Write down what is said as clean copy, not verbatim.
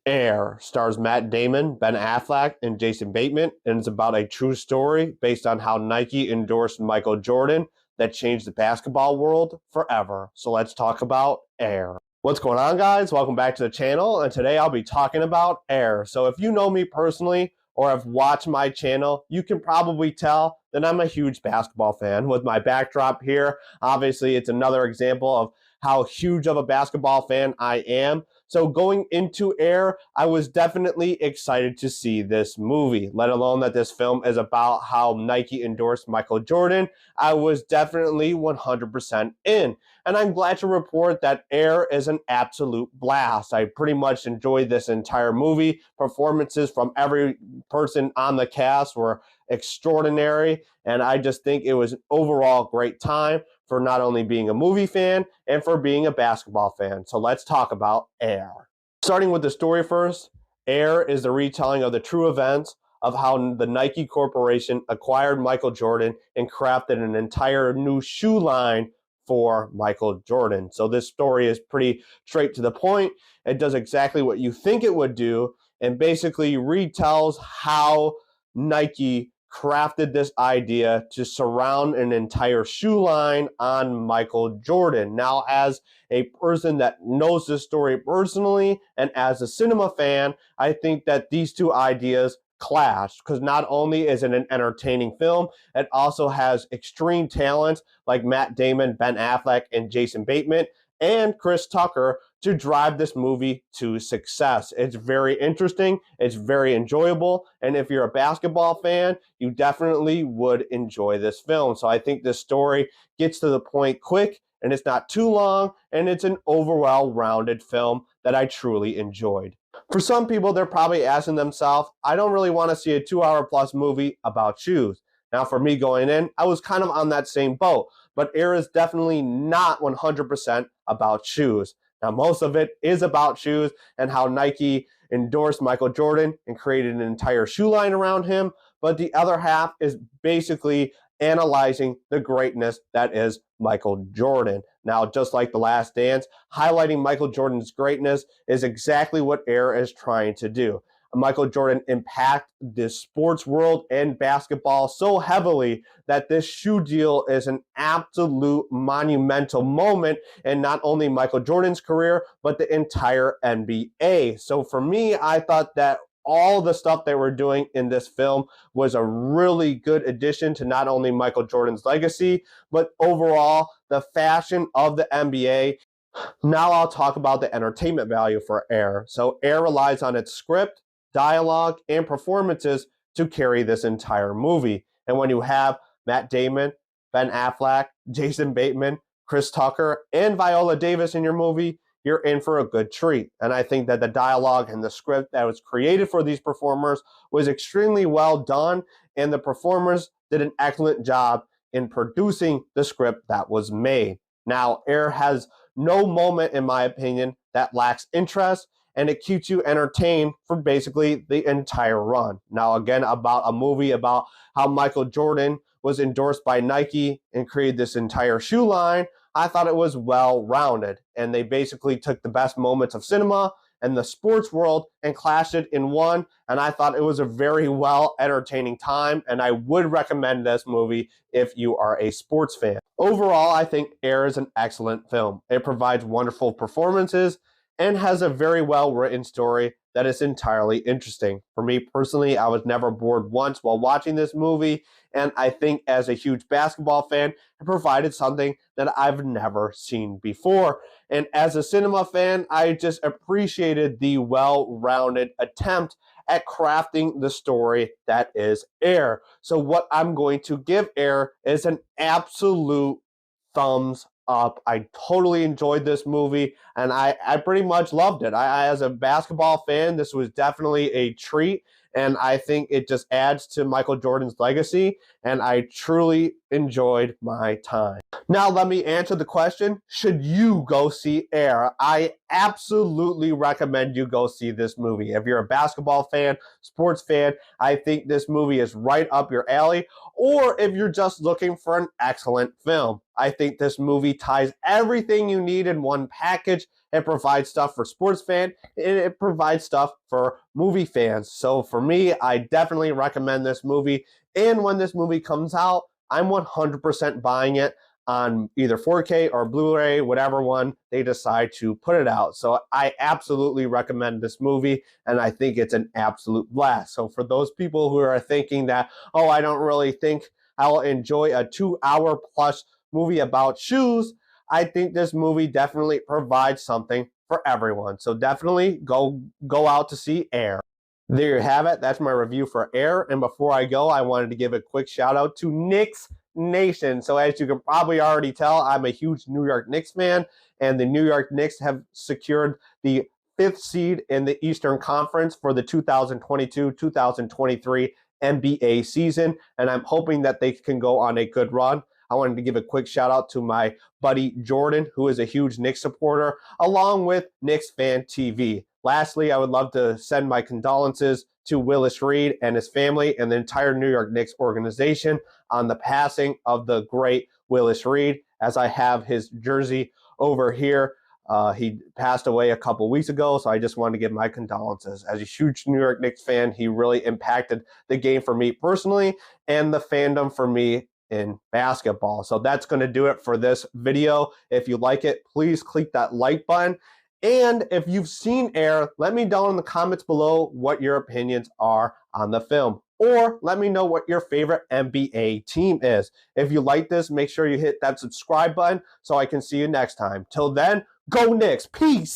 Air stars Matt Damon, Ben Affleck, and Jason Bateman, and it's about a true story based on how Nike endorsed Michael Jordan that changed the basketball world forever. So let's talk about Air. What's going on, guys? Welcome back to the channel, and today I'll be talking about Air. So if you know me personally or have watched my channel, you can probably tell that I'm a huge basketball fan. With my backdrop here, obviously it's another example of how huge of a basketball fan I am. So going into Air, I was definitely excited to see this movie, let alone that this film is about how Nike endorsed Michael Jordan. I was definitely 100% in. And I'm glad to report that Air is an absolute blast. I pretty much enjoyed this entire movie. Performances from every person on the cast were extraordinary, and I just think it was an overall great time for not only being a movie fan and for being a basketball fan. So let's talk about Air. Starting with the story first, Air is the retelling of the true events of how the Nike Corporation acquired Michael Jordan and crafted an entire new shoe line for Michael Jordan. So this story is pretty straight to the point. It does exactly what you think it would do, and basically retells how Nike crafted this idea to surround an entire shoe line on Michael Jordan. Now, as a person that knows this story personally and as a cinema fan, I think that these two ideas clash, because not only is it an entertaining film, it also has extreme talent like Matt Damon, Ben Affleck, and Jason Bateman, and Chris Tucker to drive this movie to success. It's very interesting, it's very enjoyable, and if you're a basketball fan, you definitely would enjoy this film. So I think this story gets to the point quick, and it's not too long, and it's an overall rounded film that I truly enjoyed. For some people, they're probably asking themselves, I don't really want to see a 2-hour plus movie about shoes. Now, for me going in, I was kind of on that same boat, but Air is definitely not 100% about shoes. Now, most of it is about shoes and how Nike endorsed Michael Jordan and created an entire shoe line around him, but the other half is basically analyzing the greatness that is Michael Jordan. Now, just like The Last Dance, highlighting Michael Jordan's greatness is exactly what Air is trying to do. Michael Jordan impacted the sports world and basketball so heavily that this shoe deal is an absolute monumental moment in not only Michael Jordan's career, but the entire NBA. So for me, I thought that all the stuff they were doing in this film was a really good addition to not only Michael Jordan's legacy, but overall the fashion of the NBA. Now I'll talk about the entertainment value for Air. So Air relies on its script, dialogue, and performances to carry this entire movie. And when you have Matt Damon, Ben Affleck, Jason Bateman, Chris Tucker, and Viola Davis in your movie, you're in for a good treat. And I think that the dialogue and the script that was created for these performers was extremely well done, and the performers did an excellent job in producing the script that was made. Now, Air has no moment, in my opinion, that lacks interest, and it keeps you entertained for basically the entire run. Now, again, about a movie about how Michael Jordan was endorsed by Nike and created this entire shoe line, I thought it was well-rounded, and they basically took the best moments of cinema and the sports world and clashed it in one, and I thought it was a very well entertaining time, and I would recommend this movie if you are a sports fan. Overall, I think Air is an excellent film. It provides wonderful performances and has a very well-written story that is entirely interesting. For me personally, I was never bored once while watching this movie, and I think as a huge basketball fan, it provided something that I've never seen before. And as a cinema fan, I just appreciated the well-rounded attempt at crafting the story that is Air. So what I'm going to give Air is an absolute thumbs up. I totally enjoyed this movie, and I pretty much loved it. As a basketball fan, this was definitely a treat, and I think it just adds to Michael Jordan's legacy, and I truly enjoyed my time. Now let me answer the question, should you go see Air? I absolutely recommend you go see this movie. If you're a basketball fan, sports fan, I think this movie is right up your alley. Or if you're just looking for an excellent film, I think this movie ties everything you need in one package it provides stuff for sports fans, and it provides stuff for movie fans. So for me, I definitely recommend this movie. And when this movie comes out, I'm 100% buying it on either 4K or Blu-ray, whatever one they decide to put it out. So I absolutely recommend this movie, and I think it's an absolute blast. So for those people who are thinking that, oh, I don't really think I'll enjoy a 2-hour plus movie about shoes, I think this movie definitely provides something for everyone. So definitely go out to see Air. There you have it. That's my review for Air. And before I go, I wanted to give a quick shout out to Knicks Nation. So as you can probably already tell, I'm a huge New York Knicks fan, and the New York Knicks have secured the 5th seed in the Eastern Conference for the 2022-2023 NBA season, and I'm hoping that they can go on a good run. I wanted to give a quick shout out to my buddy Jordan, who is a huge Knicks supporter, along with Knicks Fan TV. Lastly, I would love to send my condolences to Willis Reed and his family and the entire New York Knicks organization on the passing of the great Willis Reed, as I have his jersey over here. He passed away a couple weeks ago, so I just wanted to give my condolences. As a huge New York Knicks fan, he really impacted the game for me personally and the fandom for me in basketball. So that's going to do it for this video. If you like it, please click that like button. And if you've seen Air, let me know in the comments below what your opinions are on the film. Or let me know what your favorite NBA team is. If you like this, make sure you hit that subscribe button so I can see you next time. Till then, go Knicks. Peace.